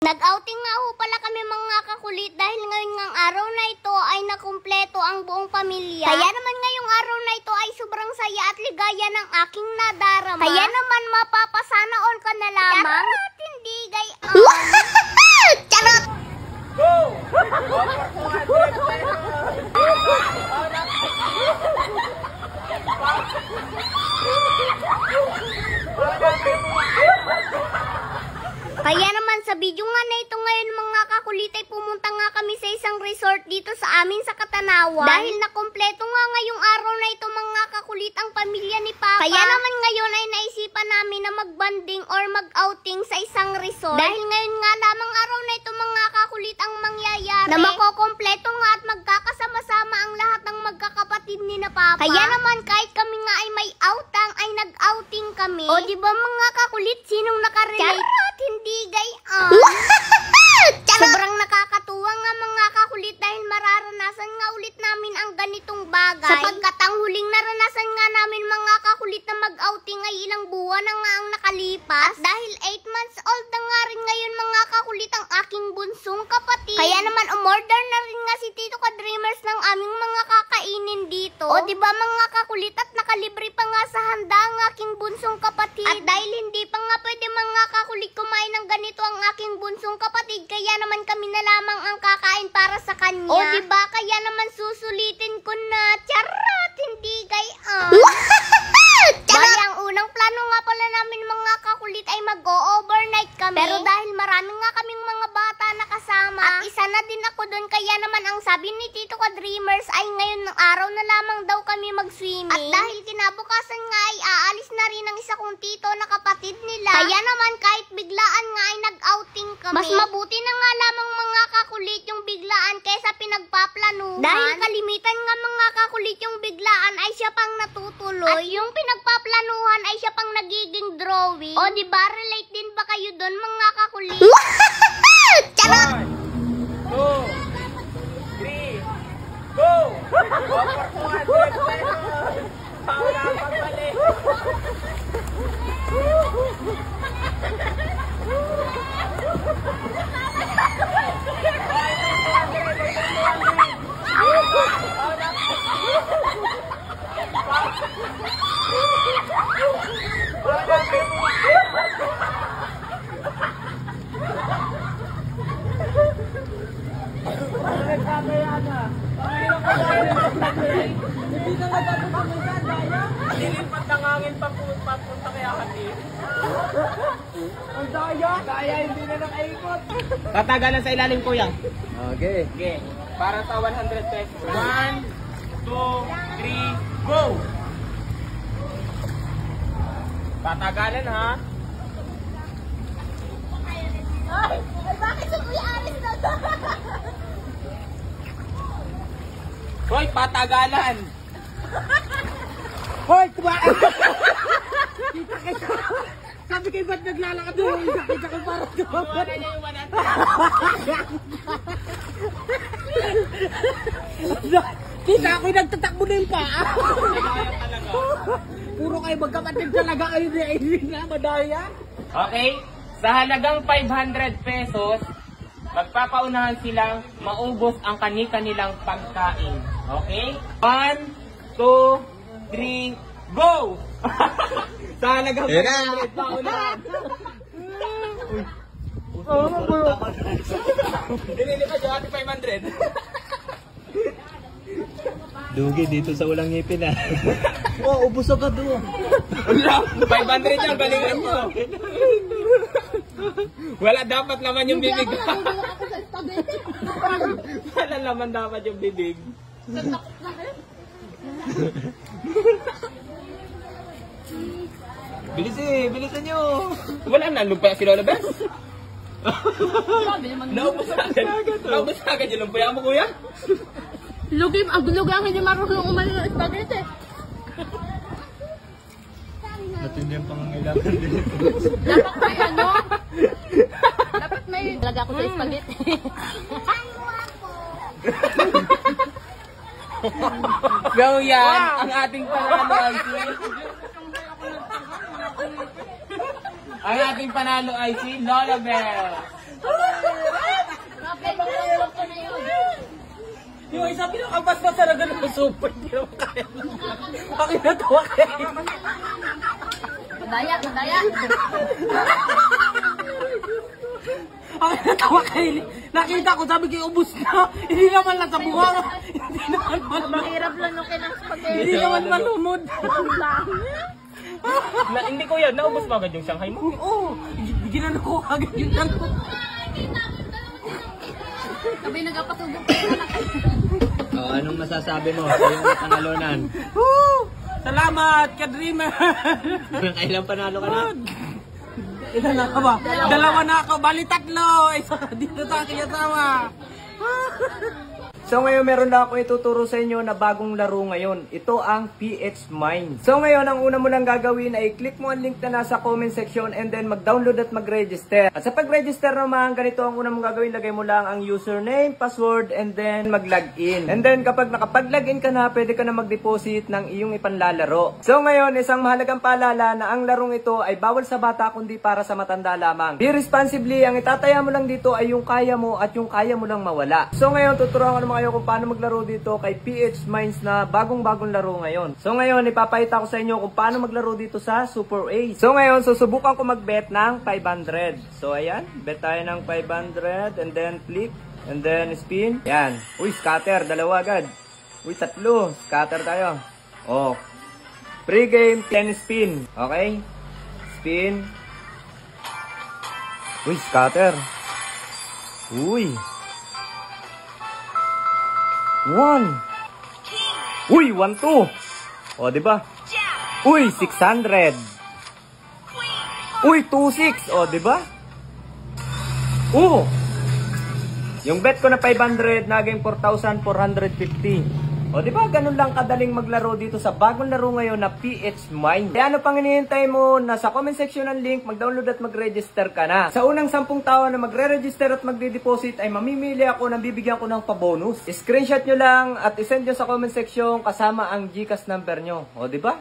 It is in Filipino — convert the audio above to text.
Nag-outing nga ho pala kami mga kakulit dahil ngayon ngang araw na ito ay nakumpleto ang buong pamilya. Kaya naman ngayong araw na ito ay sobrang saya at ligaya ng aking nadarama. Kaya naman mapapasana all ka na lamang. Charot, hindi gayon. Charot! Go! Kaya naman sa video nga na ito ngayon mga kakulit ay pumunta nga kami sa isang resort dito sa amin sa Katanawan. Dahil nakumpleto nga ngayong araw na ito mga kakulit ang pamilya ni Papa. Kaya naman ngayon ay naisipan namin na mag-banding or mag-outing sa isang resort. Dahil ngayon nga lamang araw na ito mga kakulit ang mangyayari. Na makokompleto nga at magkakasama-sama ang lahat ng magkakapatid ni na Papa. Kaya naman kahit kami nga ay may outang ay nag-outing kami. O diba mga kakulit, sinong nakarelate? Charot, hindi gayon. Sobrang nakakatuwa nga mga kakulit dahil mararanasan nga ulit namin ang ganitong bagay. Sapagkat ang huling naranasan nga namin mga kakulit na mag-outing ay ilang buwan na nga ang nakalipas. At dahil 8 months old na nga rin ngayon mga kakulit ang aking bunsong kapatid. Kaya naman umorder na rin nga si Tito Ka-Dreamers ng aming mga kakainin dito. O diba mga kakulit at nakalibre pa nga sa handa ang aking bunsong kapatid. At dahil hindi pa nga pwede mga kakulit kumain ng ganito ang aking bunsong kapatid, kaya naman kami na lamang ang kakain para sa kanya. O diba kaya naman susulitin ko na. Charot, hindi gayon. Bali, ang unang plano nga pala namin mga kakulit ay mag-o-overnight kami. Pero dahil marami nga kaming mga bata na kasama, at isa na din ako doon, kaya naman ang sabi ni Tito Ka-Dreamers ay ngayon ng araw na lamang daw kami mag-swimming. At dahil kinabukasan nga ay aalis na rin ang isa kong tito na kapatid nila. Kaya naman kahit biglaan nga ay nag-outing kami. Mas mabuti na nga lamang mga kakulit yung biglaan kaysa pinagpaplanuhan. Dahil kalimitan nga mga kakulit yung biglaan ay siya pang natutuloy. At yung pinagpaplanuhan ay siya pang nagiging drawing. O diba relate din ba kayo doon mga kakulit? Charot! 1, 2, 3, go! Paula pagbalik! Nilipat ng hangin papunta kaya kasi. Ang daya! Daya, hindi na nakaikot. Tatagalan sa ilalim kuya. Okay. Okay. Para sa 100 pesos. 1, 2, 3, go! Tatagalan ha. Ay, bakit si Kuya Aris na to? Hoy, patagalan! Hoy, kumain! Sabi kayo ba't naglalakad doon? Sakit ako para doon. Wala niya yung 100. Kita ako'y nagtatakbo na yung paa. Puro kayo magkapatid talaga kayo na madaya. Okay, sa halagang 500 pesos, magpapaunahan silang maubos ang kani-kanilang pagkain. Okay? 1, 2, 3, go! Sa halagang 500 paunahan. Dinilipat yung ating 500. Dugi dito sa ulang ngipin ah. Oh, ubos agad doon. 500 yung galingan mo. Wala dapat laman yung bibig. Wala laman dapat yung bibig. Bilisan nyo. Wala na, lumpaya si Lola Bes. Naubos agad yung lumpaya mo kuya. Lugim, ang lugang hindi marunong umali ng spaghetti. Matindi ang pangangailangan dito. Dapat may ano? Dapat may talaga ako sa spaghetti. So yan, ang ating panalo ay ang ating panalo ay si Lola Bell. Pag basta talaga ng super, hindi naman kaya. Pakinatawa kayo. Madaya, madaya. Pakinatawa kayo. Nakita ko, sabi kayo, ubus na. Hindi naman lang sa buwang. Hindi naman malumod. Mahirap lang nung kinaspagay. Hindi naman malumod. Hindi ko yan, naubos mo agad yung Shanghai mo? Oo, ginano ko agad yung tanto. Sabi nagapatugog kayo na kayo. Oh, anong masasabi mo sa yung panalunan? Salamat, ka-dreamer. Kailan panalo ka na? Ilan na ka ba? Dalawa na ako, bali tatlo. Isa dito sa aking asawa. So ngayon meron lang ako ituturo sa inyo na bagong laro ngayon. Ito ang PH Mines. So ngayon ang una mo lang gagawin ay click mo ang link na nasa comment section and then mag-download at mag-register. At sa pag-register naman, ganito ang una mong gagawin. Lagay mo lang ang username, password, and then mag-login. And then kapag nakapag-login ka na, pwede ka na mag-deposit ng iyong ipanlalaro. So ngayon, isang mahalagang paalala na ang larong ito ay bawal sa bata kundi para sa matanda lamang. Be responsibly, ang itataya mo lang dito ay yung kaya mo at yung kaya mo lang mawala. So ngayon, tuturuan ko naman kayo kung paano maglaro dito kay PH Mines na bagong-bagong laro ngayon. So ngayon, ipapakita ko sa inyo kung paano maglaro dito sa Super Ace. So ngayon, susubukan ko mag-bet ng 500. So ayan, bet tayo ng 500 and then flip and then spin. Yan. Uy, scatter, dalawa agad. Uy, tatlo. Scatter tayo. Oh. Pre-game, 10 spin. Okay? Spin. Uy, scatter. Uy. 1. Uy, 1-2. O, diba? Uy, 600. Uy, 2-6. O, diba? Yung bet ko na 500, naging 4,450. O, diba? Ganun lang kadaling maglaro dito sa bagong laro ngayon na PH Mines. Kaya ano pang hinihintay mo? Nasa comment section ng link, mag-download at mag-register ka na. Sa unang 10 tao na magre-register at magde-deposit ay mamimili ako ng bibigyan ko ng pabonus. Screenshot nyo lang at isend nyo sa comment section kasama ang GCash number nyo. O, diba?